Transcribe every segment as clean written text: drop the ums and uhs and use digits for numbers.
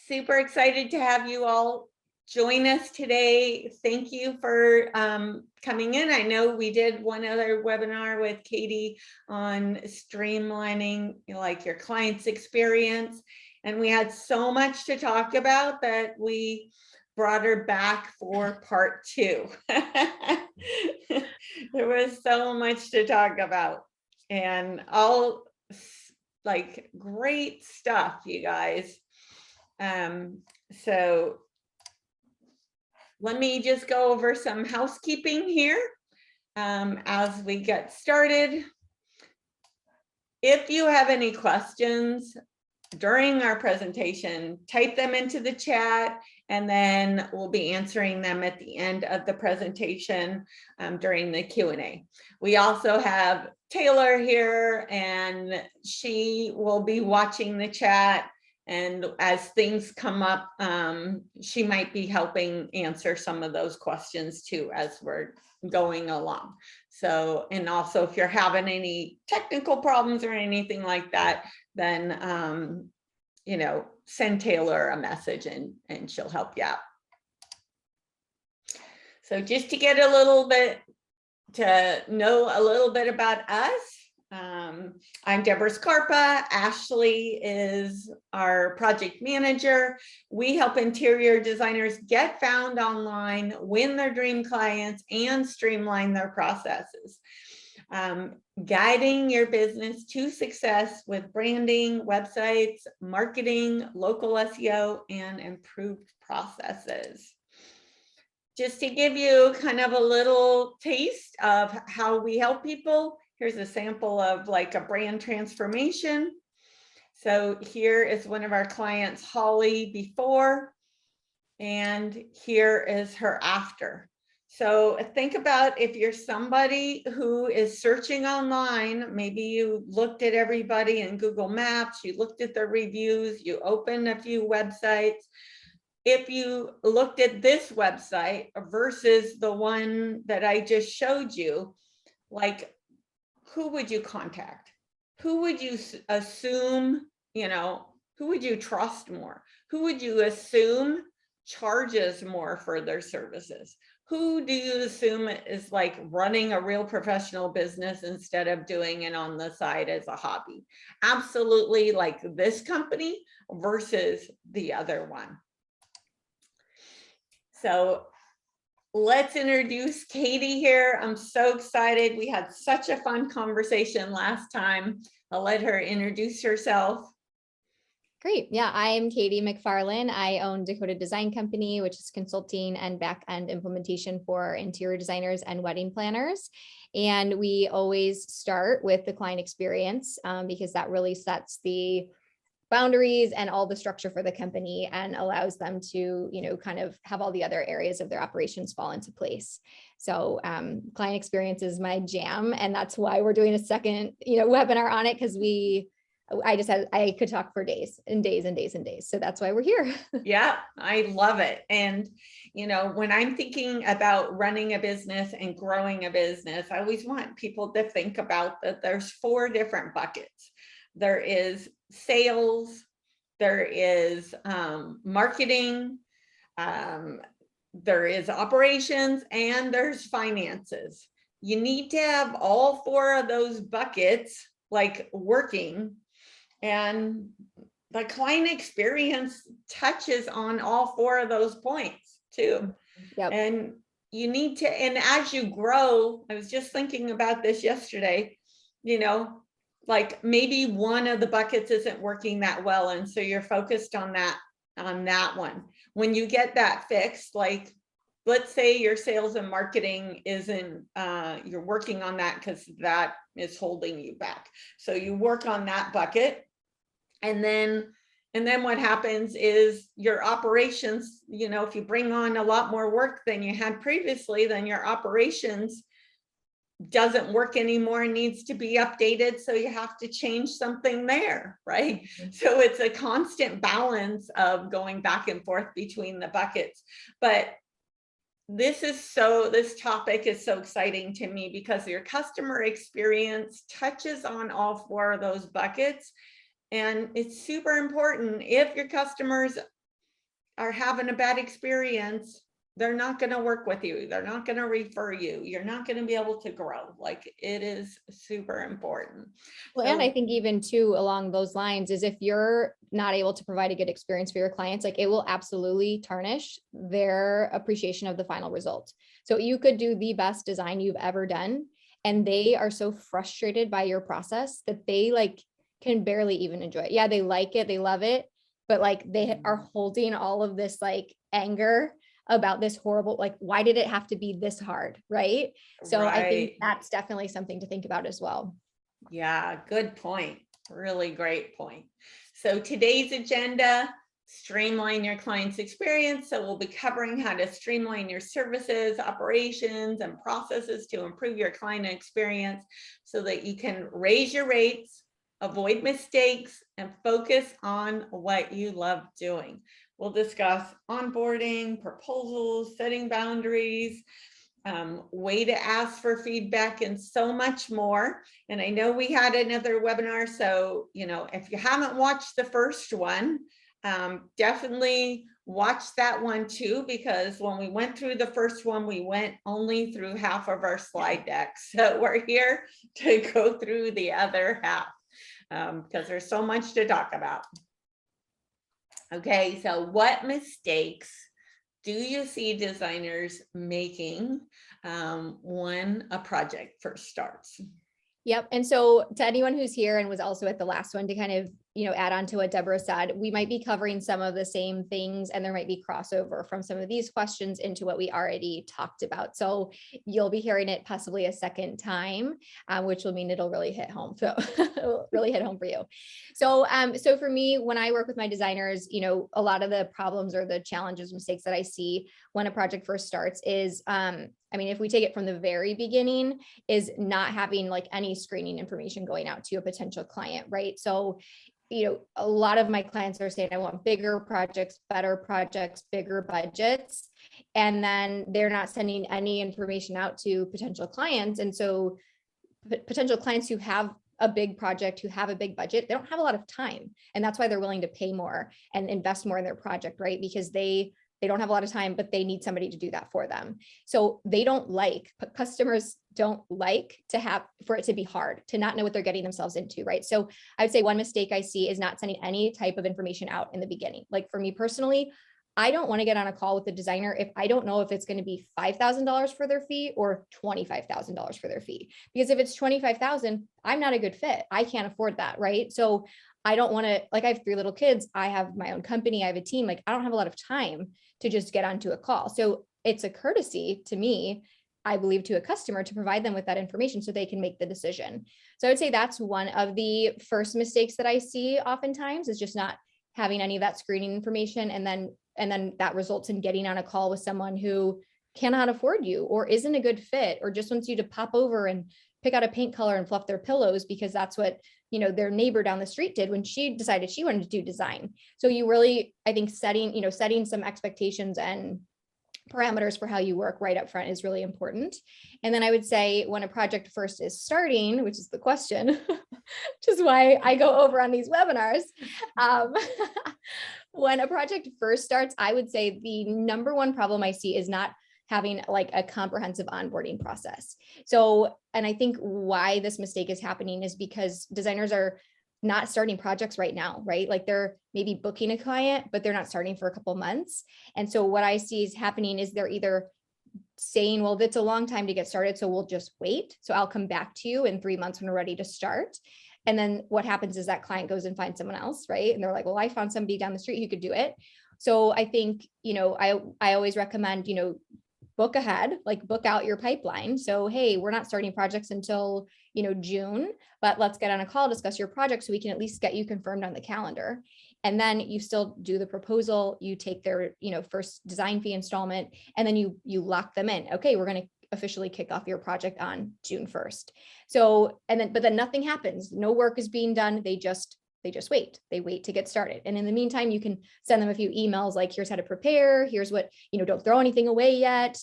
super excited to have you all join us today. Thank you for coming in. I know we did one other webinar with Katie on streamlining, like your client's experience, and we had so much to talk about that we brought her back for part 2. There was so much to talk about, and all like great stuff, you guys. So let me just go over some housekeeping here as we get started. If you have any questions during our presentation, type them into the chat, and then we'll be answering them at the end of the presentation during the Q&A. We also have Taylor here, and she will be watching the chat. And as things come up, she might be helping answer some of those questions too as we're going along. So, and also if you're having any technical problems or anything like that, then, you know, send Taylor a message and she'll help you out. So just to get a little bit, to know a little bit about us, I'm Debra Scarpa. Ashley is our project manager. We help interior designers get found online, win their dream clients, and streamline their processes. Guiding your business to success with branding, websites, marketing, local SEO, and improved processes. Just to give you kind of a little taste of how we help people, here's a sample of like a brand transformation. So here is one of our clients, Holly, before, and here is her after. So think about if you're somebody who is searching online, maybe you looked at everybody in Google Maps, you looked at their reviews, you opened a few websites. If you looked at this website versus the one that I just showed you, like, who would you contact? Who would you assume, you know, who would you trust more? Who would you assume charges more for their services? Who do you assume is like running a real professional business instead of doing it on the side as a hobby? Absolutely, like this company versus the other one. So let's introduce Katie here. I'm so excited. We had such a fun conversation last time. I'll let her introduce herself. Great. Yeah, I'm Katie McFarlan. I own Dakota Design Company, which is consulting and back-end implementation for interior designers and wedding planners. And we always start with the client experience because that really sets the boundaries and all the structure for the company and allows them to, you know, kind of have all the other areas of their operations fall into place. So client experience is my jam. And that's why we're doing a second, you know, webinar on it, because I could talk for days and days and days and days. So that's why we're here. Yeah, I love it. And, you know, when I'm thinking about running a business and growing a business, I always want people to think about that there's 4 different buckets. There is sales, there is marketing, there is operations, and there's finances. You need to have all 4 of those buckets like working, and the client experience touches on all 4 of those points too. Yep. And you need to, and as you grow, I was just thinking about this yesterday, you know, like maybe one of the buckets isn't working that well, and so you're focused on that one. When you get that fixed, like let's say your sales and marketing isn't, you're working on that because that is holding you back. So you work on that bucket, and then what happens is your operations, you know, if you bring on a lot more work than you had previously, then your operations doesn't work anymore and needs to be updated. So you have to change something there, right? Mm-hmm. So it's a constant balance of going back and forth between the buckets. But this topic is so exciting to me because your customer experience touches on all 4 of those buckets. And it's super important if your customers are having a bad experience, they're not going to work with you. They're not going to refer you. You're not going to be able to grow. Like, it is super important. Well, and I think even too, along those lines, is if you're not able to provide a good experience for your clients, like, it will absolutely tarnish their appreciation of the final result. So you could do the best design you've ever done, and they are so frustrated by your process that they like can barely even enjoy it. Yeah, they like it, they love it, but like they are holding all of this like anger about this horrible, like, why did it have to be this hard? Right. So I think that's definitely something to think about as well. Yeah, good point. Really great point. So today's agenda: streamline your client's experience. So we'll be covering how to streamline your services, operations, and processes to improve your client experience so that you can raise your rates, avoid mistakes, and focus on what you love doing. We'll discuss onboarding, proposals, setting boundaries, way to ask for feedback, and so much more. And I know we had another webinar, so if you haven't watched the first one, definitely watch that one too, because when we went through the first one, we went only through half of our slide deck. So we're here to go through the other half, because there's so much to talk about. Okay, so what mistakes do you see designers making when a project first starts? Yep. And so to anyone who's here and was also at the last one, to kind of, add on to what Debra said, we might be covering some of the same things, and there might be crossover from some of these questions into what we already talked about. So you'll be hearing it possibly a second time, which will mean it'll really hit home. So it'll really hit home for you. So, so for me, when I work with my designers, a lot of the problems or the challenges, mistakes that I see when a project first starts is, if we take it from the very beginning, is not having like any screening information going out to a potential client, right? So, a lot of my clients are saying, I want bigger projects, better projects, bigger budgets. And then they're not sending any information out to potential clients. And so potential clients who have a big project, who have a big budget, they don't have a lot of time. And that's why they're willing to pay more and invest more in their project, right? Because they don't have a lot of time, but they need somebody to do that for them. So customers don't like for it to be hard, to not know what they're getting themselves into, right? So I would say one mistake I see is not sending any type of information out in the beginning. Like for me personally, I don't want to get on a call with the designer if I don't know if it's going to be $5,000 for their fee or $25,000 for their fee. Because if it's $25,000, I'm not a good fit. I can't afford that, right? So I don't want to, I have 3 little kids. I have my own company. I have a team. Like, I don't have a lot of time to just get onto a call. So it's a courtesy to me, I believe, to a customer to provide them with that information so they can make the decision. So I would say that's one of the first mistakes that I see oftentimes, is just not having any of that screening information. And then that results in getting on a call with someone who cannot afford you or isn't a good fit, or just wants you to pop over and pick out a paint color and fluff their pillows because that's what their neighbor down the street did when she decided she wanted to do design. So you really, I think, setting some expectations and parameters for how you work right up front is really important. And then I would say when a project first is starting, which is the question, which is why I go over on these webinars. When a project first starts, I would say the number one problem I see is not having like a comprehensive onboarding process. So, and I think why this mistake is happening is because designers are not starting projects right now, right? Like they're maybe booking a client, but they're not starting for a couple months. And so what I see is happening is they're either saying, well, that's a long time to get started, so we'll just wait. So I'll come back to you in 3 months when we're ready to start. And then what happens is that client goes and finds someone else, right? And they're like, well, I found somebody down the street who could do it. So I think, I always recommend, book ahead, like book out your pipeline. So, hey, we're not starting projects until, June, but let's get on a call, discuss your project so we can at least get you confirmed on the calendar. And then you still do the proposal, you take their, first design fee installment, and then you lock them in. Okay, we're going to officially kick off your project on June 1st. So, but then nothing happens. No work is being done. They just wait. They wait to get started. And in the meantime, you can send them a few emails like, here's how to prepare. Here's what, don't throw anything away yet.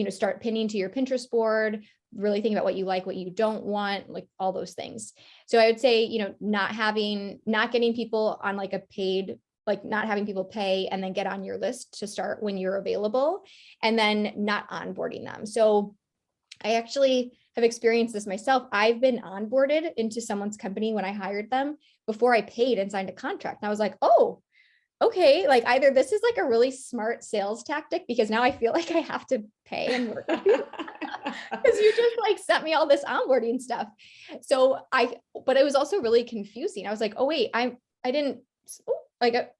Start pinning to your Pinterest board, really think about what you like, what you don't want, like all those things. So I would say, not getting people on like a paid like not having people pay and then get on your list to start when you're available, and then not onboarding them. So I actually have experienced this myself. I've been onboarded into someone's company when I hired them before I paid and signed a contract. And I was like, oh, okay, like either this is like a really smart sales tactic because now I feel like I have to pay and work with you because you just like sent me all this onboarding stuff. But it was also really confusing. I was like, oh wait, I didn't,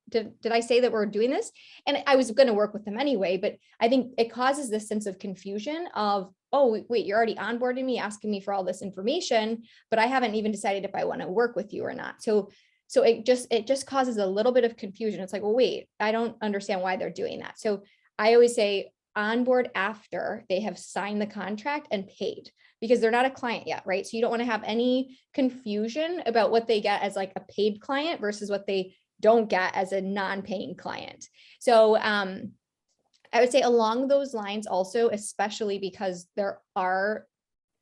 did I say that we're doing this? And I was going to work with them anyway, but I think it causes this sense of confusion of, oh, wait, you're already onboarding me, asking me for all this information, but I haven't even decided if I want to work with you or not. So it just causes a little bit of confusion. It's like, well, wait, I don't understand why they're doing that. So I always say onboard after they have signed the contract and paid, because they're not a client yet, right? So you don't want to have any confusion about what they get as like a paid client versus what they don't get as a non-paying client. So I would say along those lines also, especially because there are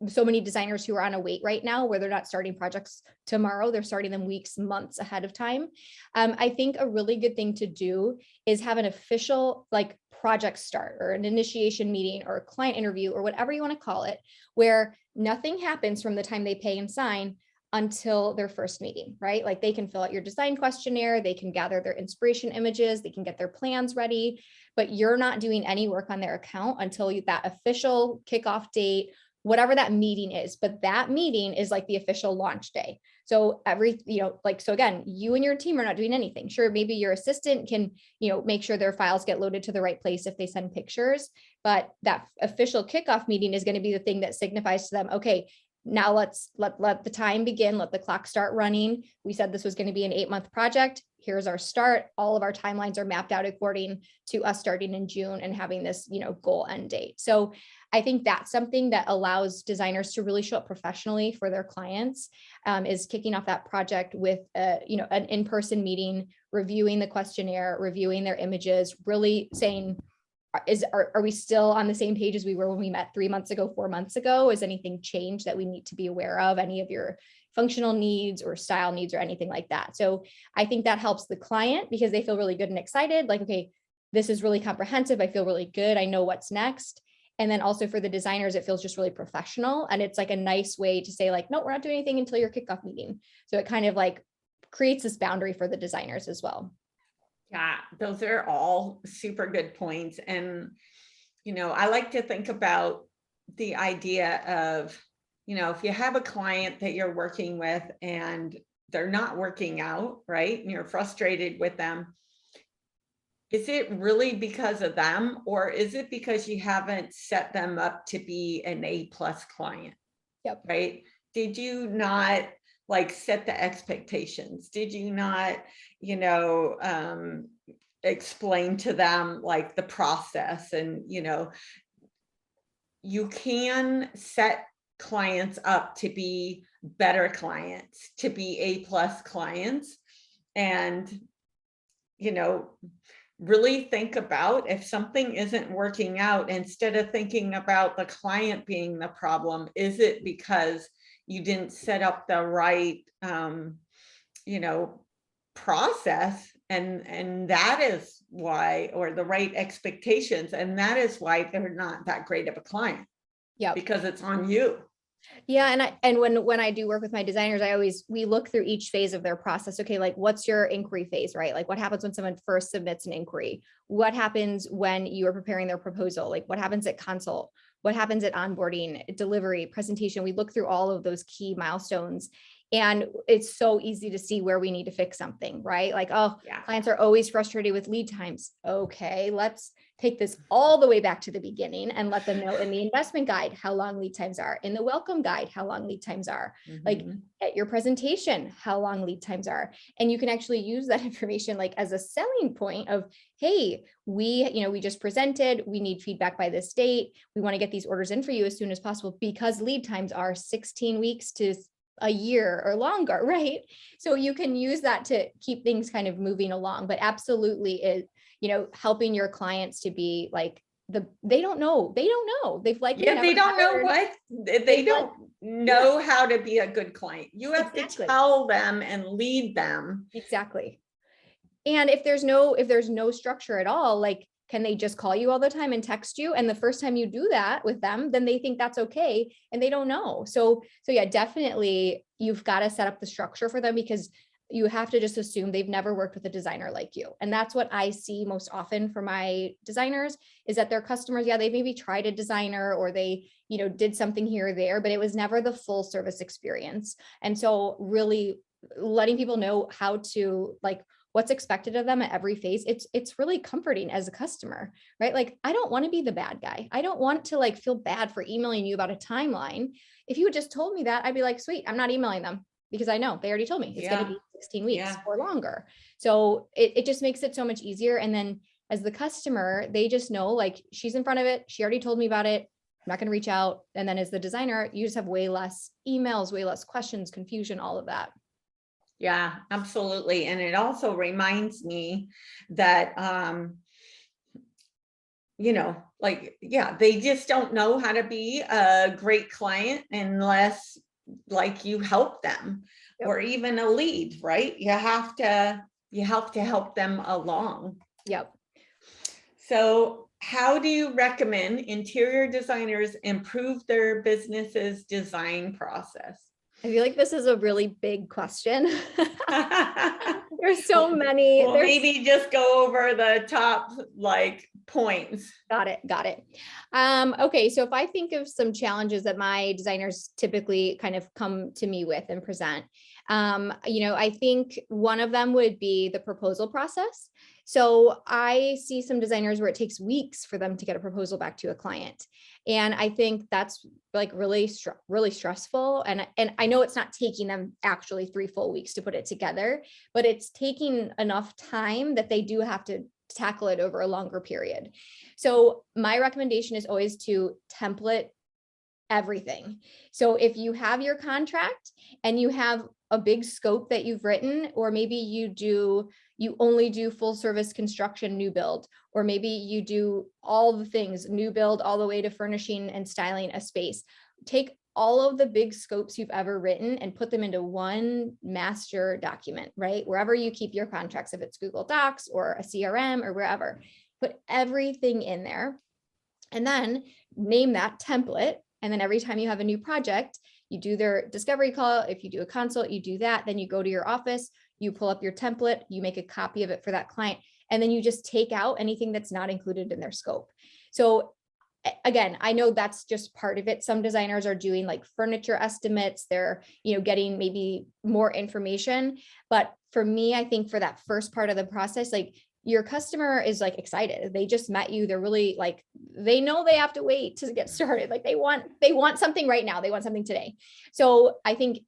so many designers who are on a wait right now where they're not starting projects tomorrow, they're starting them weeks, months ahead of time. I think a really good thing to do is have an official like project start or an initiation meeting or a client interview or whatever you want to call it, where nothing happens from the time they pay and sign until their first meeting, right? Like they can fill out your design questionnaire, they can gather their inspiration images, they can get their plans ready, but you're not doing any work on their account until that official kickoff date, whatever that meeting is. But that meeting is like the official launch day. So so again, you and your team are not doing anything. Sure, maybe your assistant can, make sure their files get loaded to the right place if they send pictures, but that official kickoff meeting is going to be the thing that signifies to them, okay, now let's let the time begin, let the clock start running. We said this was going to be an 8-month project. Here's our start. All of our timelines are mapped out according to us starting in June and having this, goal end date. So I think that's something that allows designers to really show up professionally for their clients, is kicking off that project with an in-person meeting, reviewing the questionnaire, reviewing their images, really saying, are we still on the same page as we were when we met 3 months ago, 4 months ago? Is anything changed that we need to be aware of? Any of your functional needs or style needs or anything like that? So I think that helps the client because they feel really good and excited. Like, okay, this is really comprehensive. I feel really good. I know what's next. And then also for the designers, it feels just really professional. And it's like a nice way to say like, no, we're not doing anything until your kickoff meeting. So it kind of like creates this boundary for the designers as well. Yeah, those are all super good points. And, I like to think about the idea of, if you have a client that you're working with and they're not working out, right? And you're frustrated with them. Is it really because of them, or is it because you haven't set them up to be an A+ client? Yep. Right? Did you not like set the expectations? Did you not, explain to them like the process? And, you can set clients up to be better clients, to be A+ clients, and, really think about if something isn't working out, instead of thinking about the client being the problem, is it because you didn't set up the right, process, and that is why, or the right expectations, and that is why they're not that great of a client. Yeah, because it's on you. Yeah. And when I do work with my designers, we look through each phase of their process. Okay, like what's your inquiry phase, right? Like what happens when someone first submits an inquiry? What happens when you are preparing their proposal? Like what happens at consult? What happens at onboarding, delivery, presentation? We look through all of those key milestones. And it's so easy to see where we need to fix something, right? Like, oh, yeah, clients are always frustrated with lead times. Okay, let's take this all the way back to the beginning and let them know in the investment guide how long lead times are, in the welcome guide how long lead times are, like at your presentation how long lead times are. And you can actually use that information like as a selling point of, hey, we just presented, we need feedback by this date, we want to get these orders in for you as soon as possible because lead times are 16 weeks to a year or longer, right? So you can use that to keep things kind of moving along, but absolutely is, helping your clients to be like they don't know. They've likely they don't know what they don't know how to be a good client. You have to tell them and lead them. Exactly. And if there's no structure at all, like, can they just call you all the time and text you? And the first time you do that with them, then they think that's okay and they don't know. So yeah, definitely you've got to set up the structure for them, because you have to just assume they've never worked with a designer like you. And that's what I see most often for my designers, is that their customers, yeah, they maybe tried a designer or they, did something here or there, but it was never the full service experience. And so really letting people know how to, like, what's expected of them at every phase, it's really comforting as a customer, right? Like, I don't want to be the bad guy. I don't want to like feel bad for emailing you about a timeline. If you had just told me that, I'd be like, sweet, I'm not emailing them, because I know they already told me it's going to be 16 weeks or longer. So it just makes it so much easier. And then as the customer, they just know, like, she's in front of it. She already told me about it. I'm not going to reach out. And then as the designer, you just have way less emails, way less questions, confusion, all of that. Yeah, absolutely. And it also reminds me that, like, yeah, they just don't know how to be a great client unless, like, you help them. Yep. Or even a lead, right? You have to help them along. Yep. So how do you recommend interior designers improve their business's design process? I feel like this is a really big question. There's so many. Well, maybe just go over the top, like, points. Got it. Okay. So if I think of some challenges that my designers typically kind of come to me with and present, I think one of them would be the proposal process. So I see some designers where it takes weeks for them to get a proposal back to a client. And I think that's like really stressful. And I know it's not taking them actually 3 full weeks to put it together, but it's taking enough time that they do have to tackle it over a longer period. So my recommendation is always to template everything. So if you have your contract and you have a big scope that you've written, or maybe you only do full service construction, new build, or maybe you do all the things, new build, all the way to furnishing and styling a space. Take all of the big scopes you've ever written and put them into one master document, right? Wherever you keep your contracts, if it's Google Docs or a CRM or wherever, put everything in there and then name that template. And then every time you have a new project, you do their discovery call. If you do a consult, you do that. Then you go to your office, you pull up your template, you make a copy of it for that client, and then you just take out anything that's not included in their scope. So again, I know that's just part of it. Some designers are doing like furniture estimates. They're, getting maybe more information. But for me, I think for that first part of the process, like, your customer is like excited. They just met you. They're really like, they know they have to wait to get started. Like they want something right now. They want something today. So I think,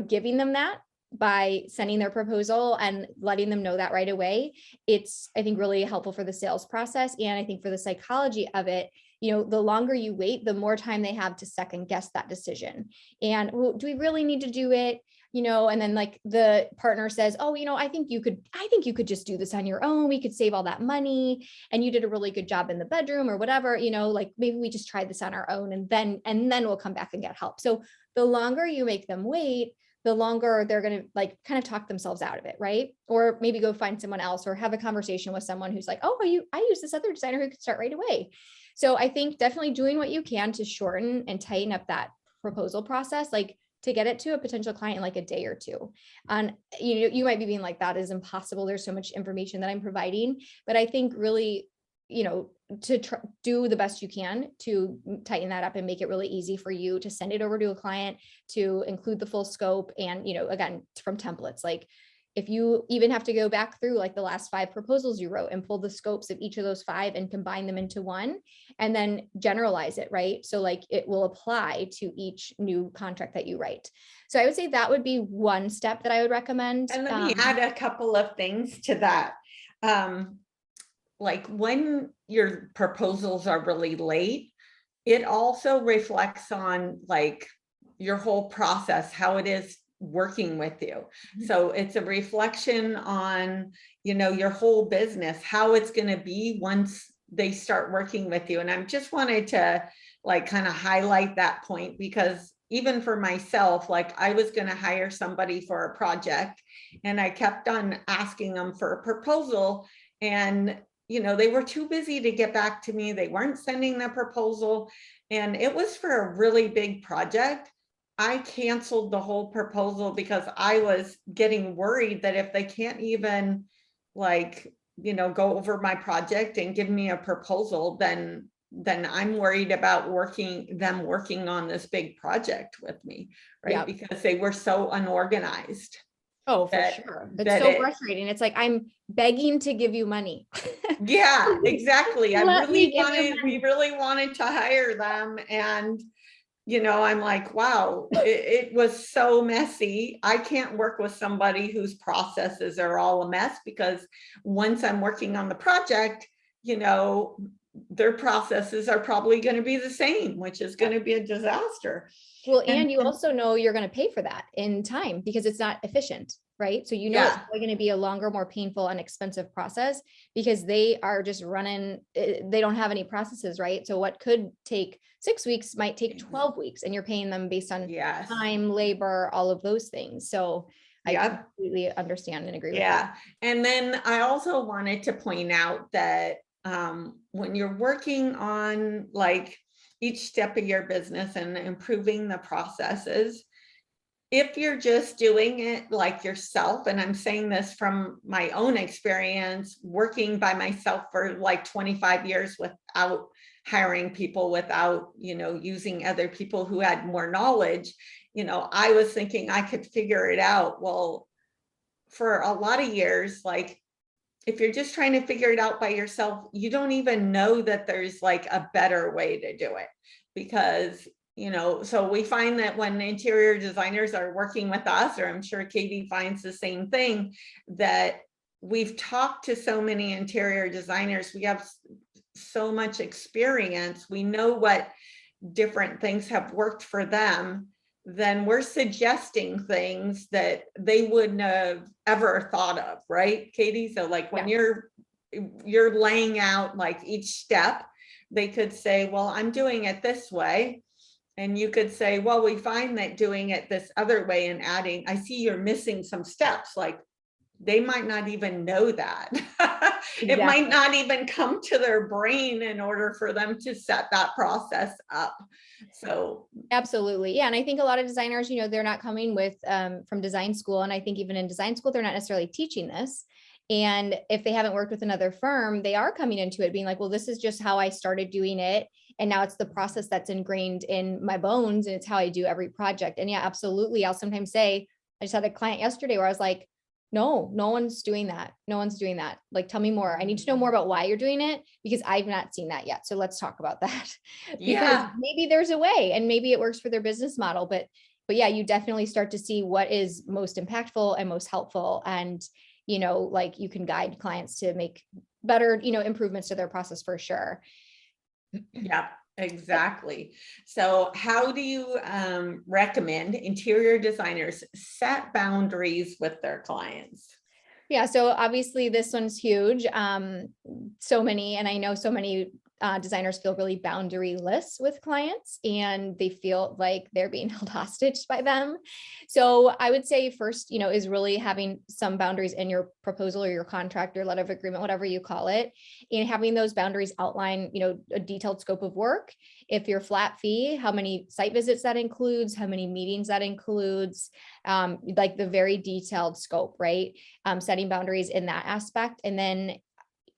giving them that by sending their proposal and letting them know that right away, it's, I think, really helpful for the sales process. And I think for the psychology of it, the longer you wait, the more time they have to second guess that decision. And, well, do we really need to do it? And then like the partner says, oh, I think you could just do this on your own. We could save all that money. And you did a really good job in the bedroom or whatever, like maybe we just tried this on our own and then we'll come back and get help. So the longer you make them wait, the longer they're going to like kind of talk themselves out of it. Right. Or maybe go find someone else or have a conversation with someone who's like, oh, I use this other designer who could start right away. So I think definitely doing what you can to shorten and tighten up that proposal process, like to get it to a potential client in like a day or two. And you might be being like, that is impossible. There's so much information that I'm providing, but I think really, to do the best you can to tighten that up and make it really easy for you to send it over to a client, to include the full scope. And, again, from templates, like if you even have to go back through like the last 5 proposals you wrote and pull the scopes of each of those 5 and combine them into one and then generalize it, right? So like it will apply to each new contract that you write. So I would say that would be one step that I would recommend. And let me add a couple of things to that. Like when your proposals are really late, it also reflects on like your whole process, how it is working with you. So it's a reflection on, your whole business, how it's going to be once they start working with you. And I just wanted to like kind of highlight that point because, even for myself, like I was going to hire somebody for a project and I kept on asking them for a proposal, and they were too busy to get back to me. They weren't sending the proposal, and it was for a really big project. I canceled the whole proposal because I was getting worried that if they can't even go over my project and give me a proposal, then I'm worried about them working on this big project with me, right? Yep. Because they were so unorganized. Oh, for sure. It's so frustrating. It's like, I'm begging to give you money. Yeah, exactly. We really wanted to hire them. And, I'm like, wow, it was so messy. I can't work with somebody whose processes are all a mess, because once I'm working on the project, their processes are probably going to be the same, which is going to be a disaster. Well, and you also know you're going to pay for that in time because it's not efficient, right? So it's probably going to be a longer, more painful and expensive process because they are just running, they don't have any processes, right? So what could take 6 weeks might take 12 weeks, and you're paying them based on time, labor, all of those things. So I completely understand and agree with that. And then I also wanted to point out that when you're working on each step of your business and improving the processes, if you're just doing it like yourself, and I'm saying this from my own experience, working by myself for 25 years without hiring people, without, using other people who had more knowledge, I was thinking I could figure it out. Well, for a lot of years, if you're just trying to figure it out by yourself, you don't even know that there's a better way to do it, because so we find that when interior designers are working with us, or I'm sure Katie finds the same thing, that we've talked to so many interior designers, we have so much experience, we know what different things have worked for them, then we're suggesting things that they wouldn't have ever thought of, right, Katie? So when you're laying out each step, they could say, well, I'm doing it this way. And you could say, well, we find that doing it this other way and adding, I see you're missing some steps. They might not even know that. It might not even come to their brain in order for them to set that process up. So absolutely. Yeah. And I think a lot of designers, they're not coming with from design school. And I think even in design school, they're not necessarily teaching this. And if they haven't worked with another firm, they are coming into it being like, well, this is just how I started doing it. And now it's the process that's ingrained in my bones, and it's how I do every project. And yeah, absolutely. I'll sometimes say, I just had a client yesterday where I was like, no one's doing that. No one's doing that. Tell me more. I need to know more about why you're doing it, because I've not seen that yet. So let's talk about that. Because maybe there's a way, and maybe it works for their business model, but yeah, you definitely start to see what is most impactful and most helpful. And, you can guide clients to make better, improvements to their process for sure. Yeah, exactly. So how do you recommend interior designers set boundaries with their clients? Yeah, so obviously this one's huge. So many, and I know so many designers feel really boundaryless with clients, and they feel like they're being held hostage by them. So I would say first, is really having some boundaries in your proposal or your contract or letter of agreement, whatever you call it, and having those boundaries outline, a detailed scope of work. If you're flat fee, how many site visits that includes, how many meetings that includes, the very detailed scope, right? Setting boundaries in that aspect. And then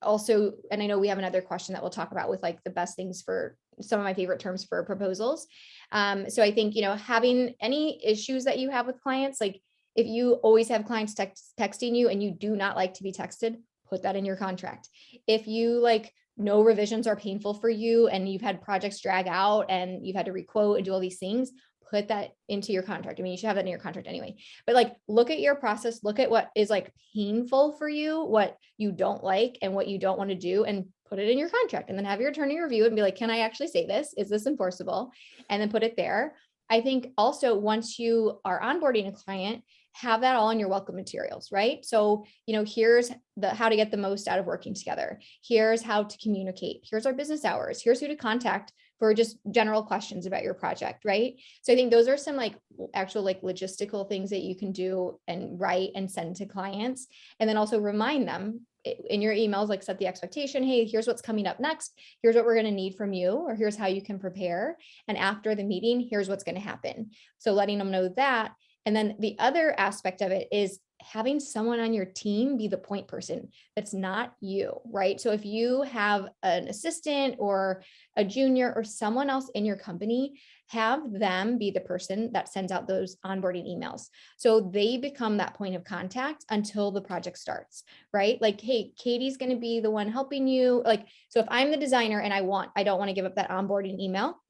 also, and I know we have another question that we'll talk about with the best things for some of my favorite terms for proposals. So I think, having any issues that you have with clients, if you always have clients texting you and you do not like to be texted, put that in your contract. If you no revisions are painful for you and you've had projects drag out and you've had to requote and do all these things, put that into your contract. I mean, you should have that in your contract anyway, but look at your process, look at what is painful for you, what you don't like and what you don't want to do, and put it in your contract, and then have your attorney review it and be like, can I actually say this? Is this enforceable? And then put it there. I think also once you are onboarding a client, have that all in your welcome materials, right? So, here's how to get the most out of working together. Here's how to communicate. Here's our business hours. Here's who to contact for just general questions about your project, right? So I think those are some like actual like logistical things that you can do and write and send to clients. And then also remind them in your emails, like set the expectation. Hey, here's what's coming up next. Here's what we're going to need from you, or here's how you can prepare. And after the meeting, here's what's going to happen. So letting them know that. And then the other aspect of it is having someone on your team be the point person that's not you, right? So if you have an assistant or a junior or someone else in your company, have them be the person that sends out those onboarding emails. So they become that point of contact until the project starts, right? Like, hey, Katie's going to be the one helping you. Like, so if I'm the designer and I don't want to give up that onboarding email,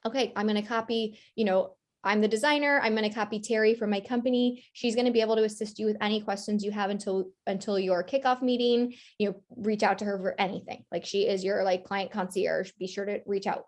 okay, I'm going to copy, I'm the designer. I'm going to copy Terry from my company. She's going to be able to assist you with any questions you have until your kickoff meeting. Reach out to her for anything. Like, she is your like client concierge. Be sure to reach out,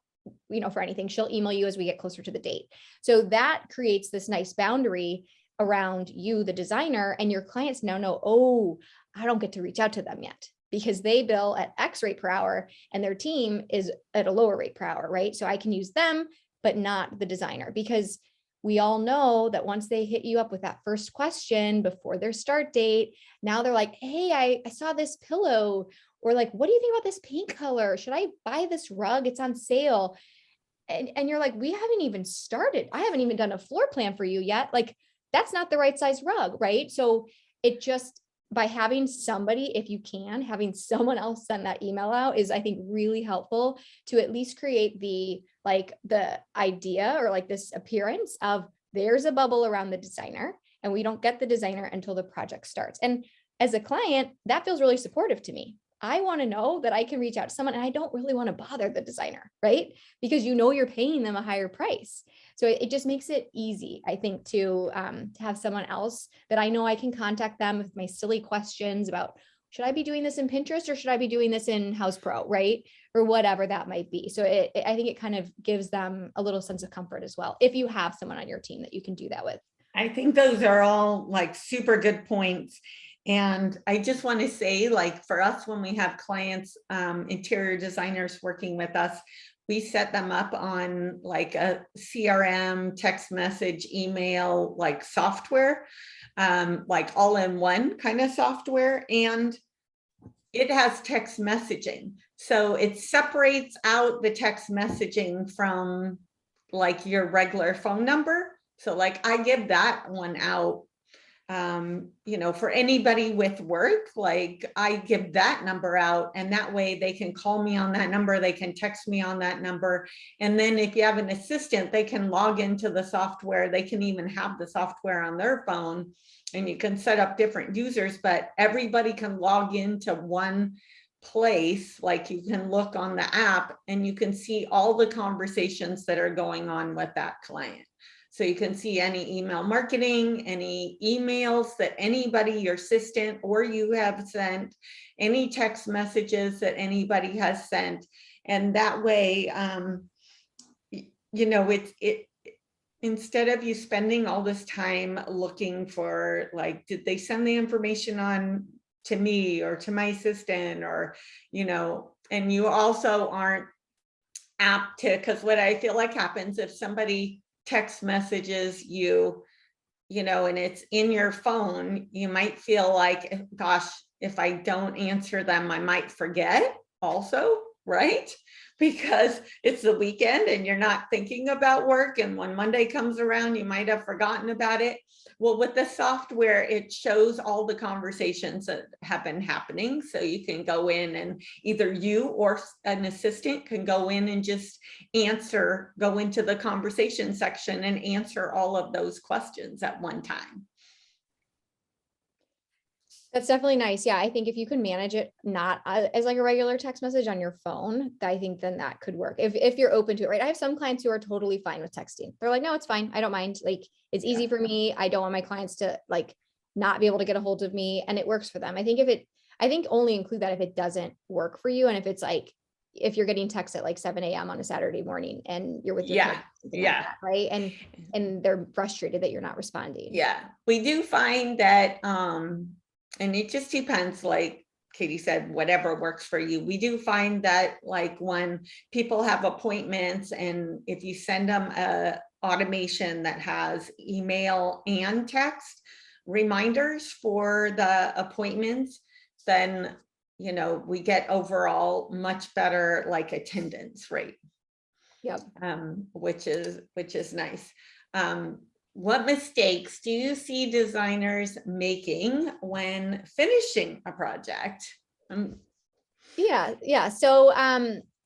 for anything. She'll email you as we get closer to the date. So that creates this nice boundary around you, the designer, and your clients now know, oh, I don't get to reach out to them yet, because they bill at X rate per hour and their team is at a lower rate per hour, right? So I can use them, but not the designer, because we all know that once they hit you up with that first question before their start date, now they're like, hey, I saw this pillow, or like, what do you think about this paint color? Should I buy this rug? It's on sale. And you're like, we haven't even started. I haven't even done a floor plan for you yet. Like, that's not the right size rug, right? So it just, by having somebody, if you can, having someone else send that email out is, I think, really helpful to at least create the idea or like this appearance of there's a bubble around the designer, and we don't get the designer until the project starts. And as a client, that feels really supportive to me. I want to know that I can reach out to someone, and I don't really want to bother the designer, right? Because you're paying them a higher price. So it just makes it easy, I think, to have someone else that I know I can contact them with my silly questions about, should I be doing this in Pinterest or should I be doing this in House Pro, right? Or whatever that might be. So I think it kind of gives them a little sense of comfort as well, if you have someone on your team that you can do that with. I think those are all like super good points. And I just want to say, like, for us, when we have clients, interior designers working with us, we set them up on like a CRM, text message, email, like software, like all in one kind of software. And it has text messaging. So it separates out the text messaging from like your regular phone number. So like I give that one out, for anybody with work, like I give that number out, and that way they can call me on that number, they can text me on that number. And then if you have an assistant, they can log into the software, they can even have the software on their phone, and you can set up different users, but everybody can log into one place. Like you can look on the app and you can see all the conversations that are going on with that client. So you can see any email marketing, any emails that anybody, your assistant or you have sent, any text messages that anybody has sent. And that way, instead of you spending all this time looking for, like, did they send the information on to me or to my assistant, or, and you also aren't apt to, because what I feel like happens if somebody text messages you, and it's in your phone, you might feel like, gosh, if I don't answer them, I might forget also, right? Because it's the weekend and you're not thinking about work. And when Monday comes around, you might have forgotten about it. Well, with the software, it shows all the conversations that have been happening. So you can go in and either you or an assistant can go in and just go into the conversation section and answer all of those questions at one time. That's definitely nice. Yeah, I think if you can manage it not as like a regular text message on your phone, I think then that could work. If you're open to it, right? I have some clients who are totally fine with texting. They're like, no, it's fine. I don't mind. Like, it's easy for me. I don't want my clients to like not be able to get a hold of me, and it works for them. I think only include that if it doesn't work for you. And if it's like, if you're getting texts at like 7 a.m. on a Saturday morning and you're with your kids, like that, right? And they're frustrated that you're not responding. Yeah, we do find that, and it just depends, like Katie said, whatever works for you. We do find that like when people have appointments and if you send them a automation that has email and text reminders for the appointments, then, you know, we get overall much better like attendance rate. Yep. Which is nice. What mistakes do you see designers making when finishing a project? Yeah. So,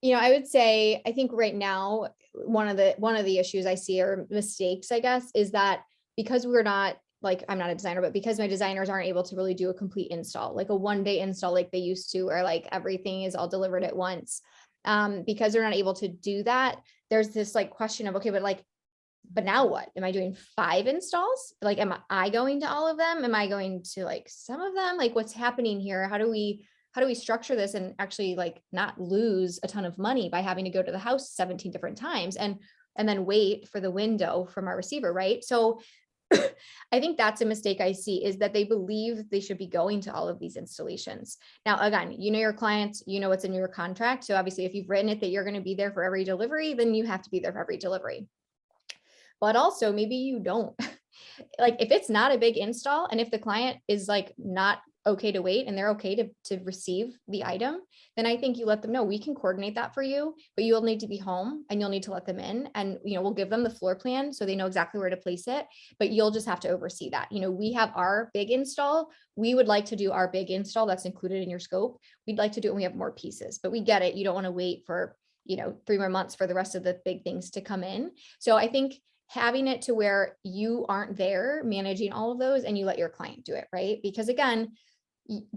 you know, I would say, I think right now, one of the issues I see, or mistakes, I guess, is that because we're not, like, I'm not a designer, but because my designers aren't able to really do a complete install, like a 1-day install like they used to, or like everything is all delivered at once. Because they're not able to do that, there's this like question of, okay, but now what? Am I doing 5 installs? Like, am I going to all of them? Am I going to like some of them? Like, what's happening here? How do we structure this and actually like not lose a ton of money by having to go to the house 17 different times and then wait for the window from our receiver, right? So I think that's a mistake I see, is that they believe they should be going to all of these installations. Now, again, you know your clients, you know what's in your contract. So obviously, if you've written it that you're going to be there for every delivery, then you have to be there for every delivery. But also maybe you don't. Like, if it's not a big install and if the client is like not okay to wait and they're okay to receive the item, then I think you let them know, we can coordinate that for you, but you'll need to be home and you'll need to let them in, and, you know, we'll give them the floor plan so they know exactly where to place it, but you'll just have to oversee that. You know, we have our big install. We would like to do our big install that's included in your scope. We'd like to do it when we have more pieces, but we get it. You don't want to wait for, you know, 3 more months for the rest of the big things to come in. So I think having it to where you aren't there managing all of those and you let your client do it, right? Because again,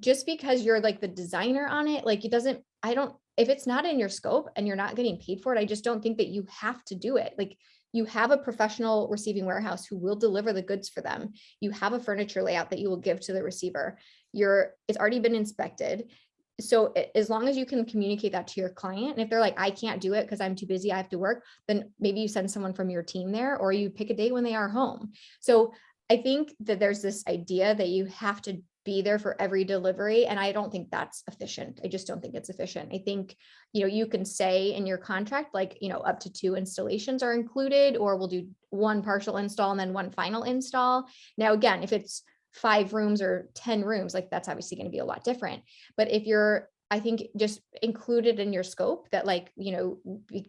just because you're like the designer on it, like if it's not in your scope and you're not getting paid for it, I just don't think that you have to do it. Like, you have a professional receiving warehouse who will deliver the goods for them. You have a furniture layout that you will give to the receiver. It's already been inspected. So as long as you can communicate that to your client, and if they're like, I can't do it because I'm too busy, I have to work, then maybe you send someone from your team there, or you pick a day when they are home. So I think that there's this idea that you have to be there for every delivery. And I don't think that's efficient. I just don't think it's efficient. I think, you know, you can say in your contract, like, you know, up to 2 installations are included, or we'll do 1 partial install and then 1 final install. Now, again, if it's 5 rooms or 10 rooms, like, that's obviously going to be a lot different. But if you're, I think, just included in your scope that, like, you know,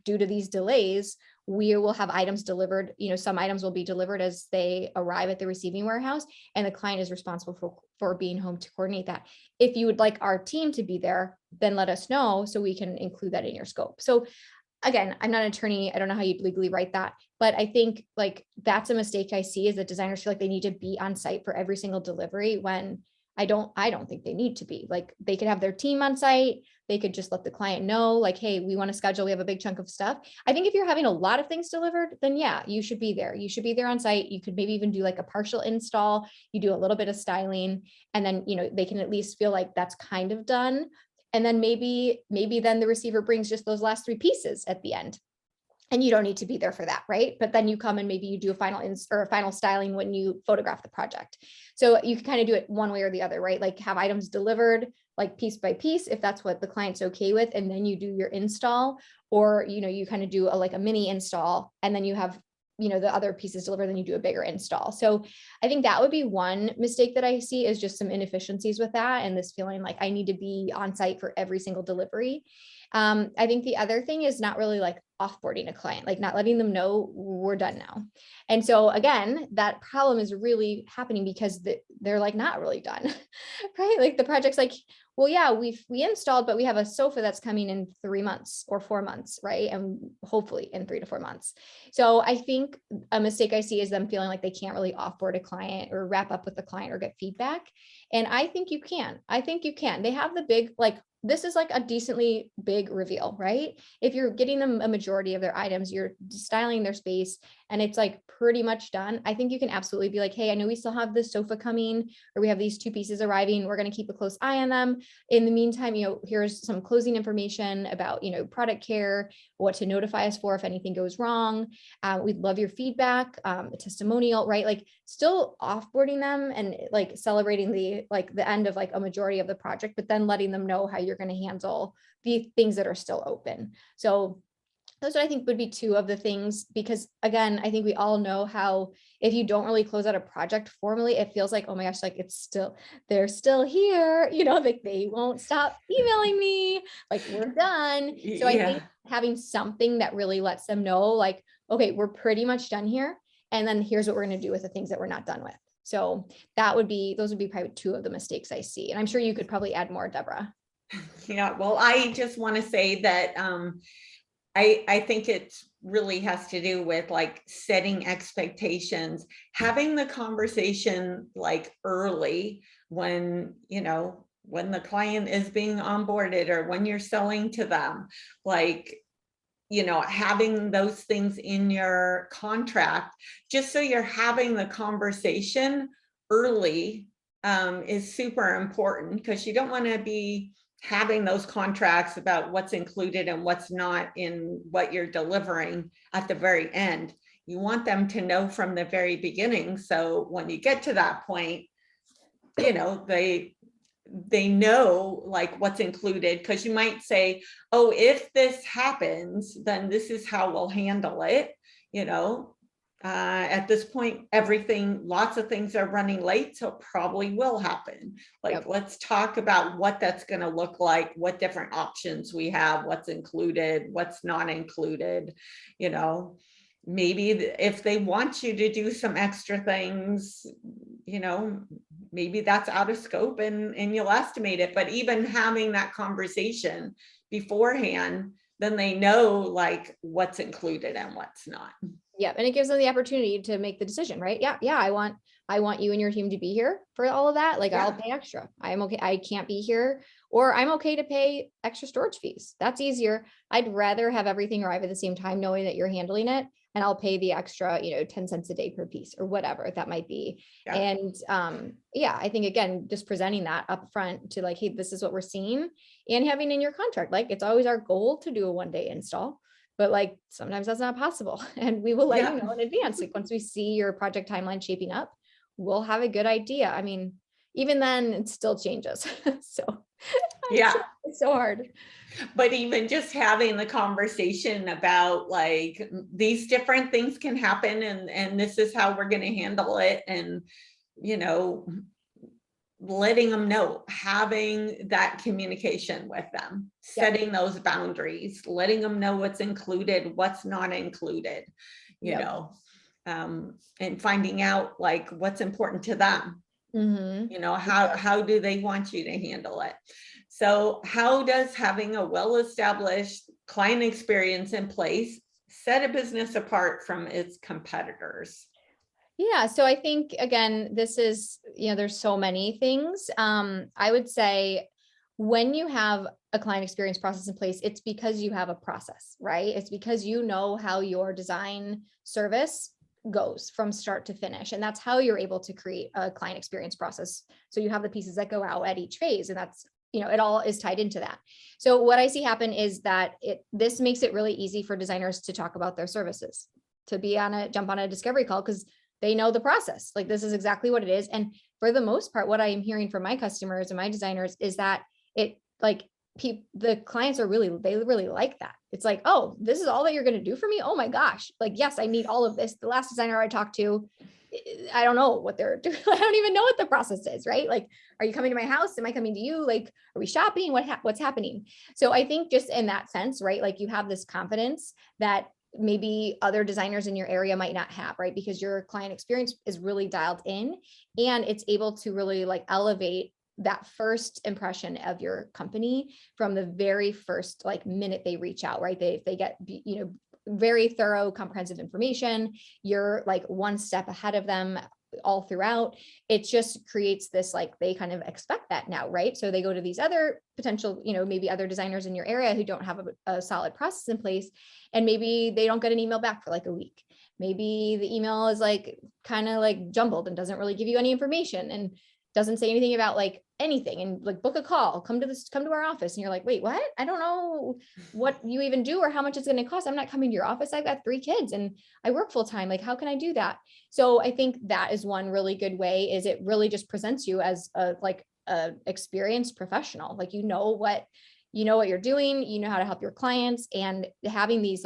due to these delays, we will have items delivered, you know, some items will be delivered as they arrive at the receiving warehouse, and the client is responsible for being home to coordinate that. If you would like our team to be there, then let us know so we can include that in your scope. So again, I'm not an attorney. I don't know how you'd legally write that, but I think like that's a mistake I see, is that designers feel like they need to be on site for every single delivery, when I don't think they need to be. Like, they could have their team on site. They could just let the client know, like, hey, we want to schedule, we have a big chunk of stuff. I think if you're having a lot of things delivered, then yeah, you should be there. You should be there on site. You could maybe even do like a partial install. You do a little bit of styling, and then, you know, they can at least feel like that's kind of done. And then maybe then the receiver brings just those last 3 pieces at the end, and you don't need to be there for that, right? But then you come and maybe you do a final styling when you photograph the project. So you can kind of do it one way or the other, right? Like, have items delivered like piece by piece, if that's what the client's okay with, and then you do your install, or, you know, you kind of do like a mini install, and then you have, you know, the other pieces delivered, then you do a bigger install. So I think that would be one mistake that I see, is just some inefficiencies with that, and this feeling like I need to be on site for every single delivery. I think the other thing is not really like offboarding a client, like not letting them know we're done now. And so again, that problem is really happening because they're like not really done, right? Like, the project's like, well, yeah, we installed, but we have a sofa that's coming in 3 months or 4 months, right? And hopefully in 3 to 4 months. So I think a mistake I see is them feeling like they can't really offboard a client or wrap up with the client or get feedback. And I think you can. They have the big, like, this is like a decently big reveal, right? If you're getting them a majority of their items, you're styling their space, and it's like pretty much done, I think you can absolutely be like, hey, I know we still have this sofa coming, or we have these 2 pieces arriving. We're going to keep a close eye on them. In the meantime, here's some closing information about, product care, what to notify us for if anything goes wrong. We'd love your feedback, a testimonial, right? Like still offboarding them and like celebrating the end of like a majority of the project, but then letting them know how you're going to handle the things that are still open. So those I think would be two of the things, because again, I think we all know how if you don't really close out a project formally, it feels like, oh my gosh, like they're still here, like they won't stop emailing me, like we're done. So I think having something that really lets them know like, okay, we're pretty much done here. And then here's what we're going to do with the things that we're not done with. So those would be probably two of the mistakes I see. And I'm sure you could probably add more, Debra. Yeah, well, I just want to say that I think it really has to do with like setting expectations, having the conversation like early when, when the client is being onboarded or when you're selling to them, like, having those things in your contract, just so you're having the conversation early is super important, because you don't want to be having those contracts about what's included and what's not in what you're delivering at the very end. You want them to know from the very beginning. So when you get to that point, they know like what's included, because you might say, oh, if this happens, then this is how we'll handle it. At this point, lots of things are running late, so it probably will happen. Like, let's talk about what that's going to look like, what different options we have, what's included, what's not included. Maybe if they want you to do some extra things, maybe that's out of scope and you'll estimate it. But even having that conversation beforehand, then they know like what's included and what's not. Yeah. And it gives them the opportunity to make the decision, right? Yeah. I want you and your team to be here for all of that. Like I'll pay extra. I'm okay. I can't be here, or I'm okay to pay extra storage fees. That's easier. I'd rather have everything arrive at the same time, knowing that you're handling it, and I'll pay the extra, 10 cents a day per piece or whatever that might be. Yeah. And I think again, just presenting that up front to like, hey, this is what we're seeing, and having in your contract, like it's always our goal to do a 1-day install, but like sometimes that's not possible. And we will let you know in advance. Like once we see your project timeline shaping up, we'll have a good idea. I mean, even then it still changes. So it's so hard. But even just having the conversation about like these different things can happen, and this is how we're going to handle it. And, letting them know, having that communication with them, setting those boundaries, letting them know what's included, what's not included, and finding out like what's important to them. How do they want you to handle it? So how does having a well-established client experience in place set a business apart from its competitors? Yeah. So I think, again, this is, there's so many things. I would say when you have a client experience process in place, it's because you have a process, right? It's because you know how your design service goes from start to finish. And that's how you're able to create a client experience process. So you have the pieces that go out at each phase, and that's, it all is tied into that. So what I see happen is that this makes it really easy for designers to talk about their services, to jump on a discovery call, because they know the process. Like this is exactly what it is. And for the most part, what I am hearing from my customers and my designers is that the clients they really like that. It's like, oh, this is all that you're going to do for me. Oh my gosh. Like, yes, I need all of this. The last designer I talked to, I don't know what they're doing. I don't even know what the process is, right? Like, are you coming to my house? Am I coming to you? Like, are we shopping? What's happening? So I think just in that sense, right? Like you have this confidence that maybe other designers in your area might not have, right? Because your client experience is really dialed in, and it's able to really like elevate that first impression of your company from the very first like minute they reach out, right? They get, very thorough, comprehensive information. You're like one step ahead of them all throughout. It just creates this, like, they kind of expect that now, right? So they go to these other potential, maybe other designers in your area who don't have a solid process in place, and maybe they don't get an email back for like a week. Maybe the email is like kind of like jumbled and doesn't really give you any information. And doesn't say anything about like anything, and like book a call, come to our office. And you're like, wait, what? I don't know what you even do or how much it's going to cost. I'm not coming to your office. I've got 3 kids and I work full time. Like, how can I do that? So I think that is one really good way, is it really just presents you as a experienced professional. Like, you know what you're doing, you know how to help your clients, and having these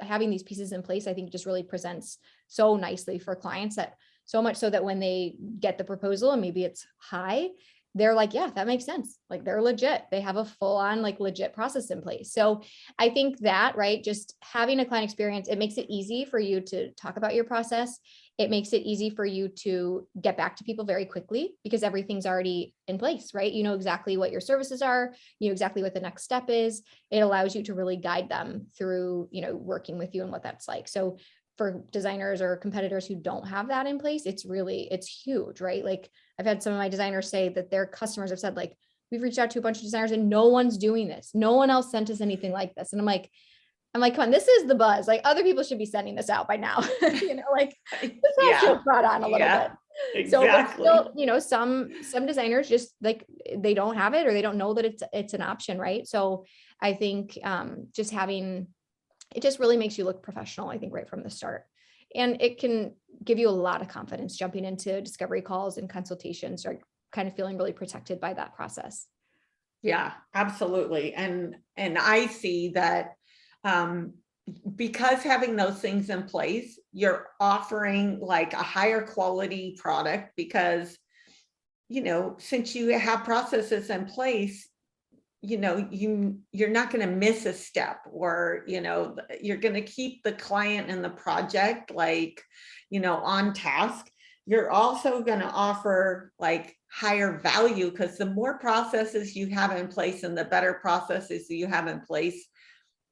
having these pieces in place, I think just really presents so nicely for clients, that so much so that when they get the proposal and maybe it's high, they're like, yeah, that makes sense. Like, they're legit. They have a full on like legit process in place. So I think that, right, just having a client experience, it makes it easy for you to talk about your process. It makes it easy for you to get back to people very quickly because everything's already in place, right? You know exactly what your services are, you know exactly what the next step is. It allows you to really guide them through, working with you and what that's like. So for designers or competitors who don't have that in place, it's huge, right? Like, I've had some of my designers say that their customers have said, like, we've reached out to a bunch of designers and no one's doing this. No one else sent us anything like this. And I'm like, come on, this is the buzz. Like, other people should be sending this out by now. Like, this has to have brought on a little bit. Exactly. So, but still, some designers just like, they don't have it, or they don't know that it's an option, right? So I think just having, it just really makes you look professional, I think, right from the start. And it can give you a lot of confidence jumping into discovery calls and consultations, or kind of feeling really protected by that process. Yeah, absolutely. And I see that because having those things in place, you're offering like a higher quality product, because, since you have processes in place, you're not going to miss a step, or, you're going to keep the client and the project like, on task. You're also going to offer like higher value, because the more processes you have in place and the better processes you have in place,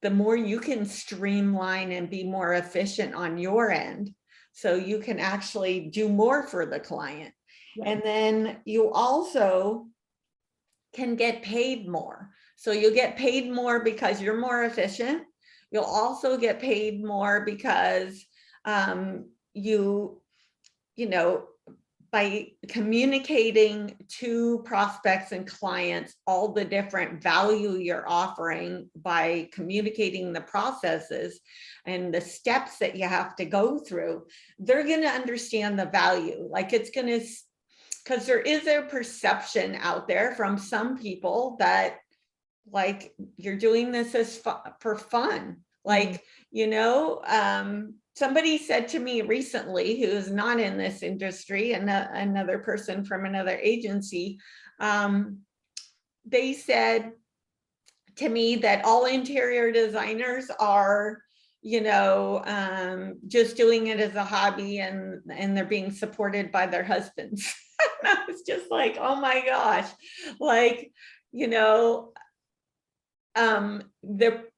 the more you can streamline and be more efficient on your end. So you can actually do more for the client. Yeah. And then you also can get paid more. So you'll get paid more because you're more efficient. You'll also get paid more because by communicating to prospects and clients all the different value you're offering, by communicating the processes and the steps that you have to go through, they're going to understand the value. Like, it's going to, because there is a perception out there from some people that, like, you're doing this as for fun. Like, somebody said to me recently, who is not in this industry, and another person from another agency, they said to me that all interior designers are, just doing it as a hobby, and they're being supported by their husbands. And I was just like, oh my gosh, like,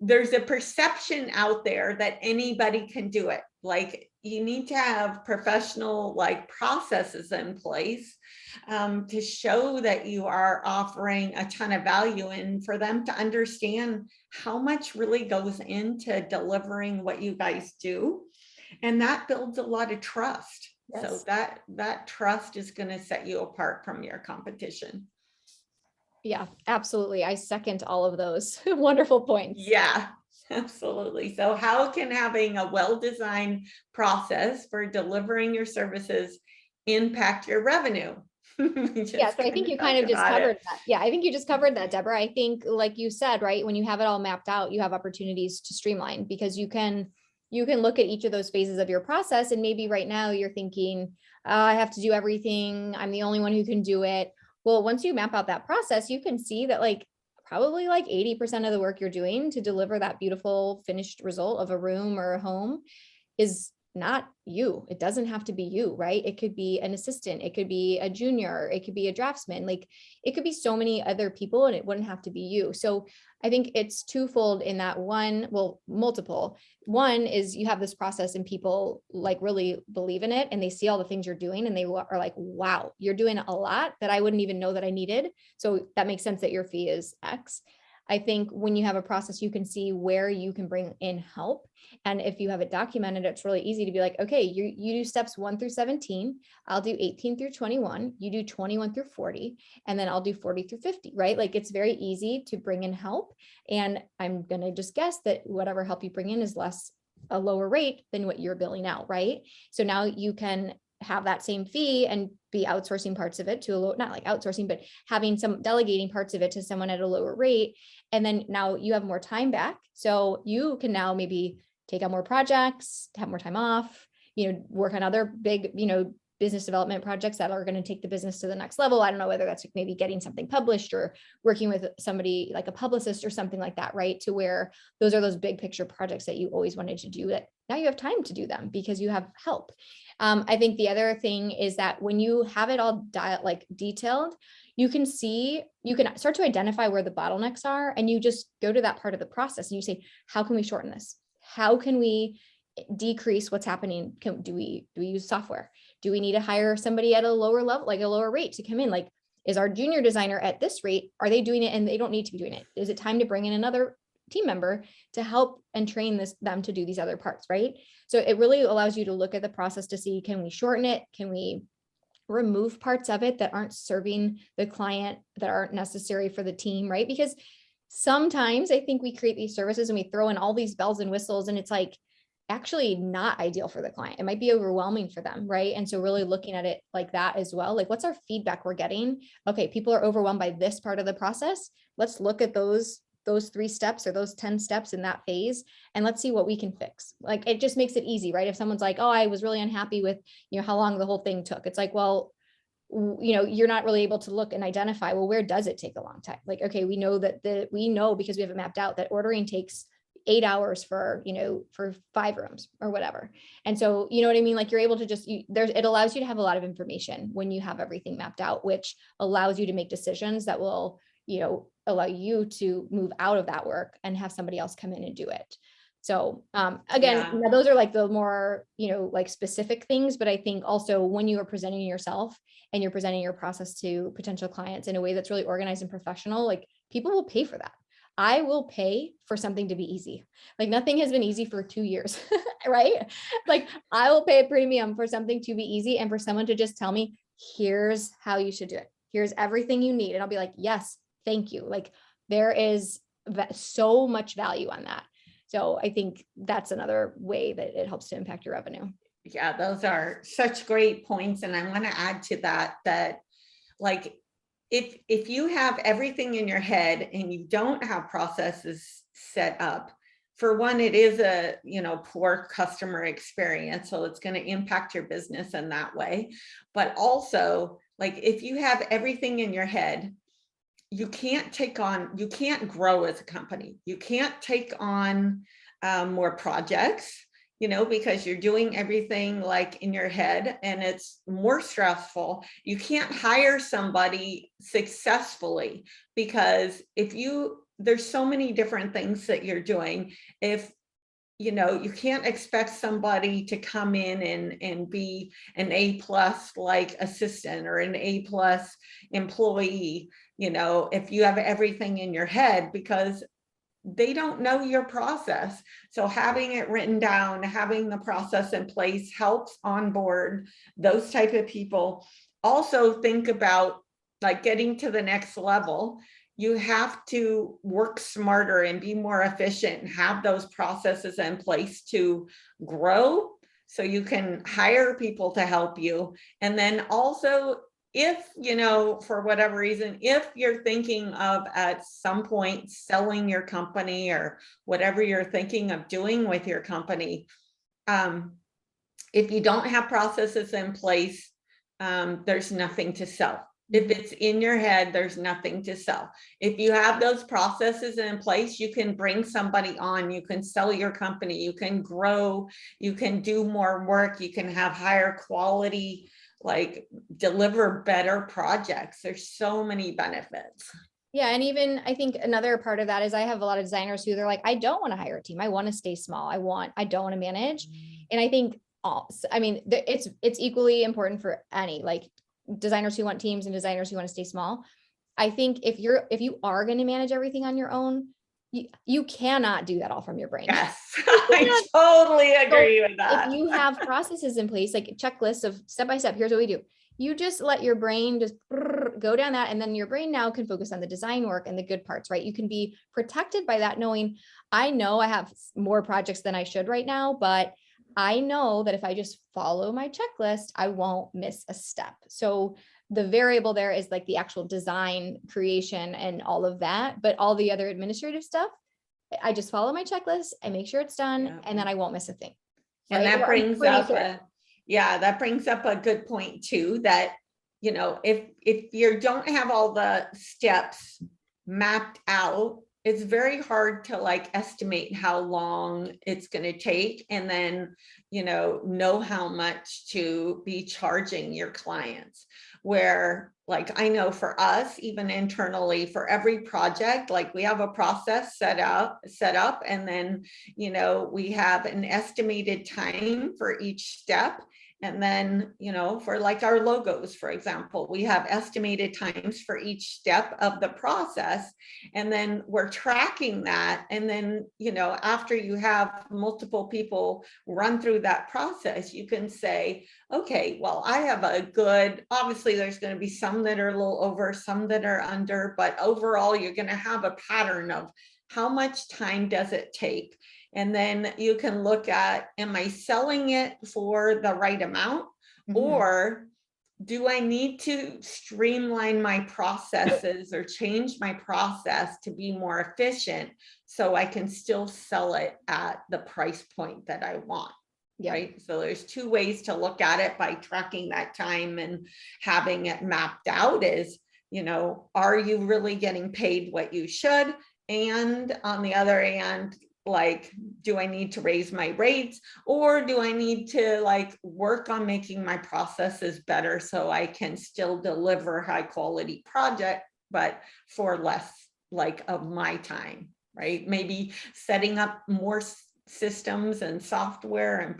there's a perception out there that anybody can do it. Like, you need to have professional like processes in place to show that you are offering a ton of value, and for them to understand how much really goes into delivering what you guys do. And that builds a lot of trust. Yes. So that trust is going to set you apart from your competition. Yeah, absolutely. I second all of those wonderful points. Yeah, absolutely. So how can having a well-designed process for delivering your services impact your revenue? Yeah, so I think you kind of just covered that. Yeah, I think you just covered that, Debra. I think, like you said, right, when you have it all mapped out, you have opportunities to streamline, because you can look at each of those phases of your process, and maybe right now you're thinking, I have to do everything. I'm the only one who can do it. Well, once you map out that process, you can see that like probably like 80% of the work you're doing to deliver that beautiful finished result of a room or a home is not you. It doesn't have to be you, right? It could be an assistant. It could be a junior. It could be a draftsman. Like, it could be so many other people, and it wouldn't have to be you. So I think it's twofold in that. Multiple. One is you have this process and people like really believe in it, and they see all the things you're doing, and they are like, wow, you're doing a lot that I wouldn't even know that I needed. So that makes sense that your fee is X. I think when you have a process, you can see where you can bring in help. And if you have it documented, it's really easy to be like, okay, you do steps 1 through 17. I'll do 18 through 21. You do 21 through 40, and then I'll do 40 through 50, right? Like it's very easy to bring in help. And I'm going to just guess that whatever help you bring in is a lower rate than what you're billing out, right? So now you can have that same fee and be outsourcing parts of it to not like outsourcing, but having some delegating parts of it to someone at a lower rate. And then now you have more time back. So you can now maybe take on more projects, have more time off, work on other big, business development projects that are going to take the business to the next level. I don't know whether that's maybe getting something published or working with somebody like a publicist or something like that, right? To where those are those big picture projects that you always wanted to do, that now you have time to do them because you have help. I think the other thing is that when you have it all detailed, you can start to identify where the bottlenecks are, and you just go to that part of the process and you say, how can we shorten this? How can we decrease what's happening? Do we use software? Do we need to hire somebody at a lower level, like a lower rate to come in? Like, is our junior designer at this rate? Are they doing it and they don't need to be doing it? Is it time to bring in another team member to help and train them to do these other parts, right? So it really allows you to look at the process to see, can we shorten it? Can we remove parts of it that aren't serving the client, that aren't necessary for the team, right? Because sometimes I think we create these services and we throw in all these bells and whistles, and it's like actually not ideal for the client. It might be overwhelming for them, right? And so really looking at it like that as well, like what's our feedback we're getting? Okay, people are overwhelmed by this part of the process. Let's look at those 3 steps or those 10 steps in that phase, and let's see what we can fix. Like, it just makes it easy, right? If someone's like, oh, I was really unhappy with, how long the whole thing took. It's like, well, you're not really able to look and identify, well, where does it take a long time? Like, okay, we know because we have it mapped out that ordering takes 8 hours for 5 rooms or whatever. And so, you know what I mean? Like, you're able to it allows you to have a lot of information when you have everything mapped out, which allows you to make decisions that will, allow you to move out of that work and have somebody else come in and do it. So again, those are like the more, like specific things, but I think also when you are presenting yourself and you're presenting your process to potential clients in a way that's really organized and professional, like people will pay for that. I will pay for something to be easy. Like, nothing has been easy for 2 years, right? Like, I will pay a premium for something to be easy and for someone to just tell me, here's how you should do it. Here's everything you need. And I'll be like, yes, thank you. Like, there is so much value on that. So I think that's another way that it helps to impact your revenue. Yeah, those are such great points. And I want to add to that like, if you have everything in your head and you don't have processes set up, for one, it is a poor customer experience, so it's going to impact your business in that way. But also, like, if you have everything in your head, you can't grow as a company. You can't take on more projects, because you're doing everything like in your head, and it's more stressful. You can't hire somebody successfully because there's so many different things that you're doing. If you can't expect somebody to come in and be an A+ like assistant or an A+ employee, if you have everything in your head, because they don't know your process. So having it written down, having the process in place helps onboard those type of people. Also, think about like getting to the next level. You have to work smarter and be more efficient and have those processes in place to grow so you can hire people to help you. And then also, if, for whatever reason, if you're thinking of at some point selling your company or whatever you're thinking of doing with your company, if you don't have processes in place, there's nothing to sell. If it's in your head, there's nothing to sell. If you have those processes in place, you can bring somebody on, you can sell your company, you can grow, you can do more work, you can have higher quality, like deliver better projects. There's so many benefits. Yeah. And even I think another part of that is I have a lot of designers who they're like, I don't want to hire a team. I want to stay small. I don't want to manage. And I think, it's equally important for any like designers who want teams and designers who want to stay small. I think if you are going to manage everything on your own, you cannot do that all from your brain. Yes, I totally agree with that. If you have processes in place, like checklists of step by step, here's what we do. You just let your brain just go down that, and then your brain now can focus on the design work and the good parts, right? You can be protected by that, knowing I know I have more projects than I should right now, but I know that if I just follow my checklist, I won't miss a step. So the variable there is like the actual design creation and all of that, but all the other administrative stuff, I just follow my checklist, I make sure it's done, and then I won't miss a thing. And right? that brings up a good point too, that, you know, if you don't have all the steps mapped out, it's very hard to like estimate how long it's going to take, and then, you know how much to be charging your clients. Where like, I know for us, even internally, for every project, like we have a process set up, and then, you know, we have an estimated time for each step. And then, you know, for like our logos, for example, we have estimated times for each step of the process. And then we're tracking that. And then, you know, after you have multiple people run through that process, you can say, okay, well, I have a good, obviously there's going to be some that are a little over, some that are under, but overall, you're going to have a pattern of how much time does it take? And then you can look at, am I selling it for the right amount? Or do I need to streamline my processes or change my process to be more efficient so I can still sell it at the price point that I want? Yeah. Right. So there's two ways to look at it by tracking that time and having it mapped out is, you know, are you really getting paid what you should? And on the other hand, like, do I need to raise my rates, or do I need to like work on making my processes better so I can still deliver high quality project, but for less like of my time, right? Maybe setting up more systems and software and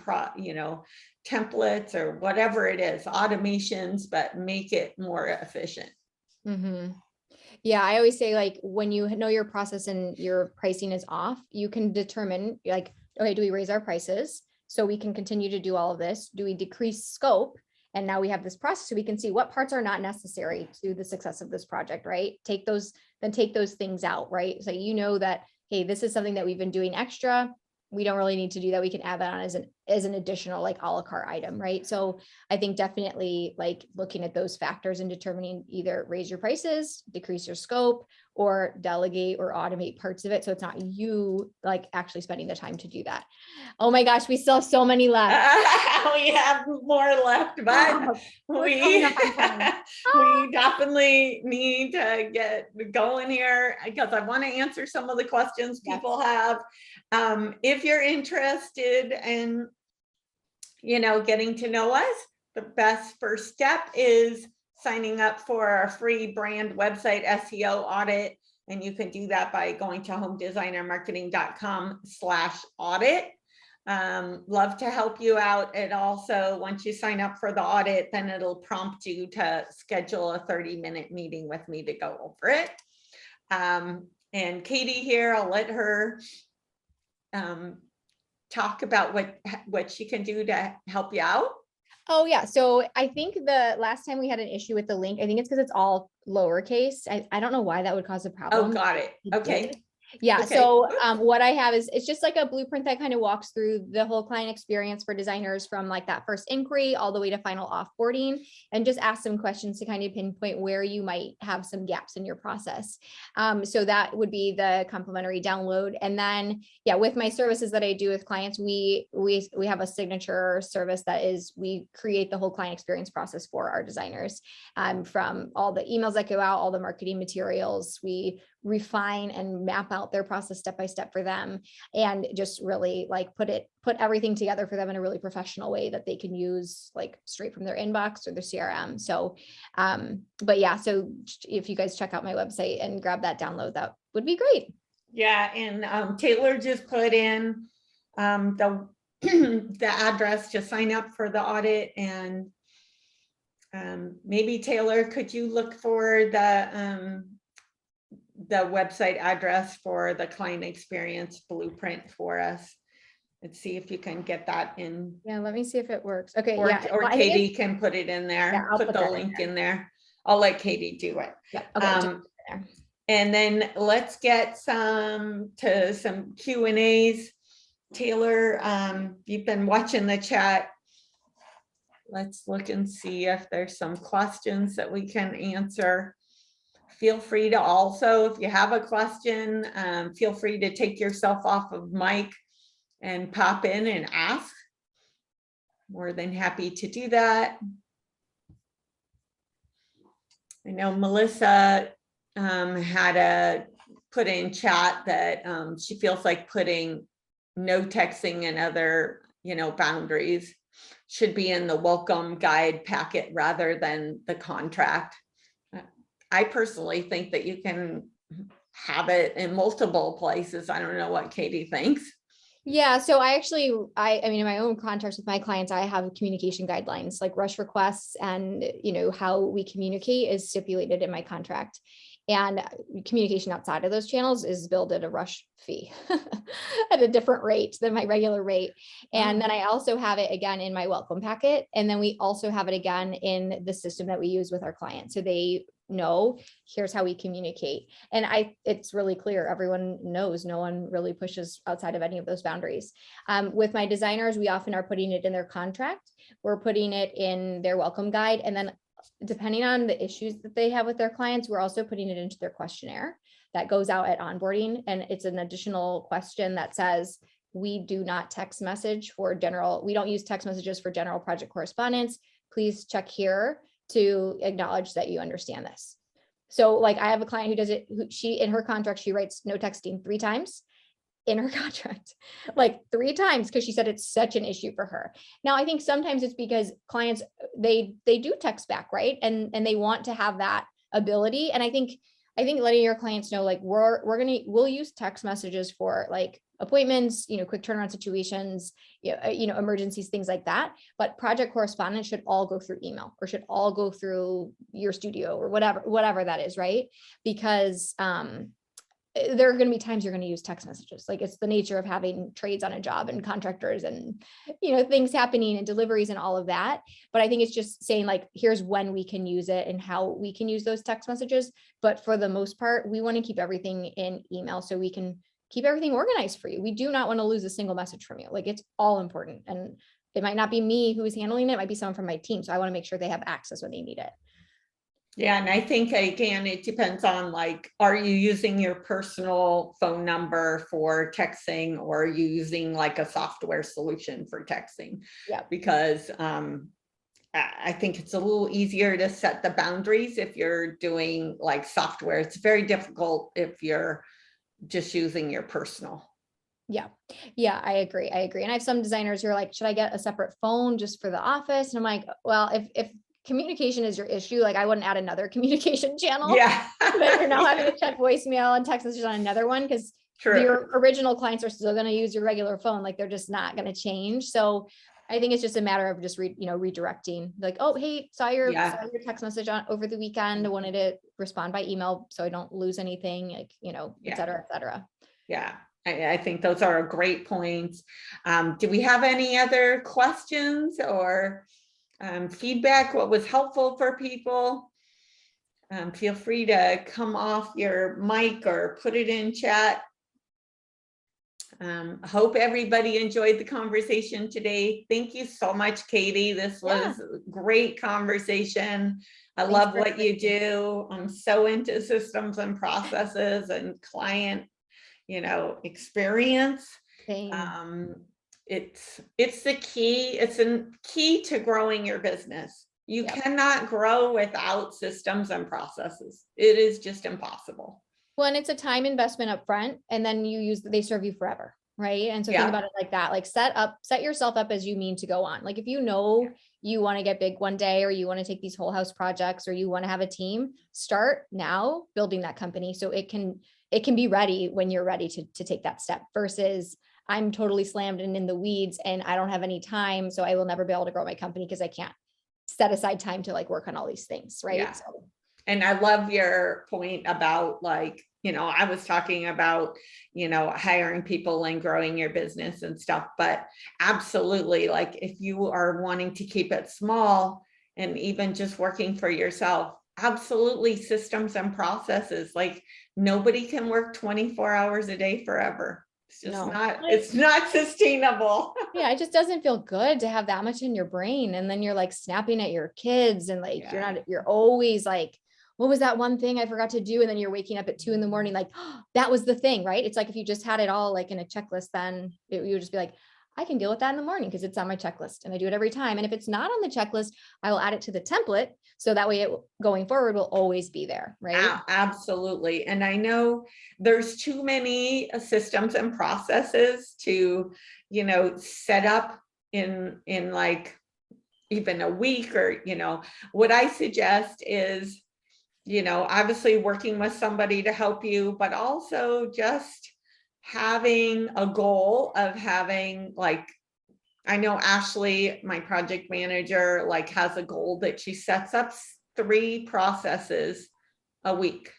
templates or whatever it is, automations, but make it more efficient. Yeah, I always say, like, when you know your process and your pricing is off, you can determine, like, okay, do we raise our prices so we can continue to do all of this? Do we decrease scope? And now we have this process so we can see what parts are not necessary to the success of this project, right? Take those things out, right? So you know that, hey, this is something that we've been doing extra. We don't really need to do that. We can add that on as an additional like a la carte item, right? So I think definitely like looking at those factors and determining either raise your prices, decrease your scope, or delegate or automate parts of it. So it's not you like actually spending the time to do that. Oh my gosh, we still have so many left. We have more left, but we definitely need to get going here because I want to answer some of the questions people have. If you're interested in, getting to know us, the best first step is signing up for our free brand website SEO audit. And you can do that by going to homedesignermarketing.com/audit. Love to help you out. And also, once you sign up for the audit, then it'll prompt you to schedule a 30-minute meeting with me to go over it. And Katie here, I'll let her talk about what she can do to help you out. Oh yeah. So I think the last time we had an issue with the link, I think it's because it's all lowercase. I don't know why that would cause a problem. Oh, got it. Okay. Yeah. Okay. So what I have is, it's just like a blueprint that kind of walks through the whole client experience for designers from like that first inquiry all the way to final offboarding, and just ask some questions to kind of pinpoint where you might have some gaps in your process. So that would be the complimentary download. And then, yeah, with my services that I do with clients, we have a signature service that is, we create the whole client experience process for our designers, from all the emails that go out, all the marketing materials. We refine and map out their process step by step for them, and just really like put everything together for them in a really professional way that they can use like straight from their inbox or their CRM. So, but yeah, so if you guys check out my website and grab that download, that would be great. Yeah. And Taylor just put in the address to sign up for the audit, and Maybe Taylor, could you look for the website address for the client experience blueprint for us? And see if you can get that in. Yeah, let me see if it works. Okay, Or, yeah. or Well, I think Katie can put it in there. Yeah, I'll Put put the that in link there. in there. I'll let Katie do it. Yeah, okay, just put it there. And then let's get some Q&As. Taylor, you've been watching the chat. Let's look and see if there's some questions that we can answer. Feel free to also, if you have a question, feel free to take yourself off of mic and pop in and ask. More than happy to do that. I know Melissa had a put in chat that she feels like putting no texting and other, boundaries should be in the welcome guide packet rather than the contract. I personally think that you can have it in multiple places. I don't know what Katie thinks. Yeah, so I mean, in my own contracts with my clients, I have communication guidelines, like rush requests, and how we communicate is stipulated in my contract. And communication outside of those channels is billed at a rush fee at a different rate than my regular rate. And then I also have it again in my welcome packet. And then we also have it again in the system that we use with our clients. So they know, here's how we communicate. And it's really clear. Everyone knows, no one really pushes outside of any of those boundaries. With my designers, we often are putting it in their contract. We're putting it in their welcome guide. And then depending on the issues that they have with their clients, we're also putting it into their questionnaire that goes out at onboarding. And it's an additional question that says, we do not text message for general, we don't use text messages for general project correspondence. Please check here to acknowledge that you understand this. So like I have a client who does it, in her contract, she writes no texting 3 times in her contract, like 3 times, because she said it's such an issue for her. Now, I think sometimes it's because clients, they do text back, right? And they want to have that ability. And I think letting your clients know, like we'll use text messages for like appointments, quick turnaround situations, emergencies, things like that. But project correspondence should all go through email, or should all go through your studio, or whatever that is, right? Because there are going to be times you're going to use text messages. Like it's the nature of having trades on a job and contractors and, things happening and deliveries and all of that. But I think it's just saying like, here's when we can use it and how we can use those text messages. But for the most part, we want to keep everything in email so we can keep everything organized for you. We do not want to lose a single message from you. Like it's all important. And it might not be me who is handling it. It might be someone from my team. So I want to make sure they have access when they need it. Yeah, and I think, again, it depends on like, are you using your personal phone number for texting, or are you using like a software solution for texting? Yeah. Because I think it's a little easier to set the boundaries if you're doing like software. It's very difficult if you're just using your personal. Yeah, I agree. And I have some designers who are like, should I get a separate phone just for the office? And I'm like, well, if communication is your issue, like I wouldn't add another communication channel. Yeah. But you're now having to check voicemail and text messages on another one, because your original clients are still going to use your regular phone. Like they're just not going to change. So I think it's just a matter of just redirecting, like, oh, hey, saw your text message over the weekend. I wanted to respond by email so I don't lose anything, like, et cetera, et cetera. Yeah. I think those are great points. Do we have any other questions or feedback? What was helpful for people? Feel free to come off your mic or put it in chat. Hope everybody enjoyed the conversation today. Thank you so much, Katie. This was a great conversation. I love what you do. I'm so into systems and processes and client, experience. It's the key. It's a key to growing your business. You cannot grow without systems and processes. It is just impossible. Well, and it's a time investment up front, and then they serve you forever, right? And so think about it like that, like set yourself up as you mean to go on. Like if you want to get big one day, or you want to take these whole house projects, or you want to have a team, start now building that company so it can be ready when you're ready to take that step, versus I'm totally slammed and in the weeds and I don't have any time, so I will never be able to grow my company because I can't set aside time to like work on all these things, right? Yeah. So, And I love your point about like, I was talking about, hiring people and growing your business and stuff, but absolutely, like if you are wanting to keep it small and even just working for yourself, absolutely systems and processes, like nobody can work 24 hours a day forever. It's just no. it's not sustainable. Yeah, it just doesn't feel good to have that much in your brain. And then you're like snapping at your kids and like, you're always like, what was that one thing I forgot to do? And then you're waking up at 2 a.m. like, oh, that was the thing, right? It's like, if you just had it all like in a checklist, then you would just be like, I can deal with that in the morning because it's on my checklist and I do it every time. And if it's not on the checklist, I will add it to the template. So that way going forward will always be there, right? Absolutely. And I know there's too many systems and processes to, set up in like even a week or, what I suggest is, obviously working with somebody to help you, but also just having a goal of having like, I know Ashley, my project manager, like has a goal that she sets up 3 processes a week.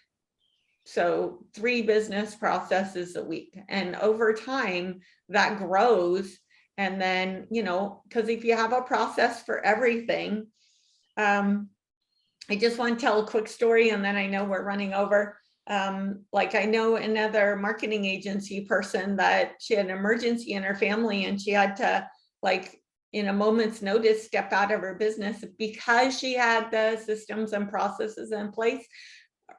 So 3 business processes a week. And over time that grows. And then, because if you have a process for everything, I just want to tell a quick story and then I know we're running over. Like I know another marketing agency person that she had an emergency in her family and she had to like in a moment's notice step out of her business because she had the systems and processes in place.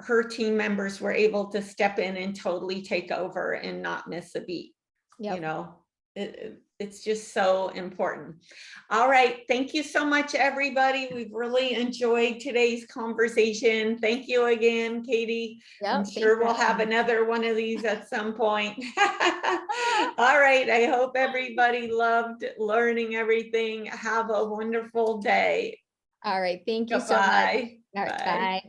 Her team members were able to step in and totally take over and not miss a beat. Yep. It's just so important. All right. Thank you so much, everybody. We've really enjoyed today's conversation. Thank you again, Katie. Yep, I'm sure we'll have another one of these at some point. All right. I hope everybody loved learning everything. Have a wonderful day. All right. Thank you so much. All right. Bye.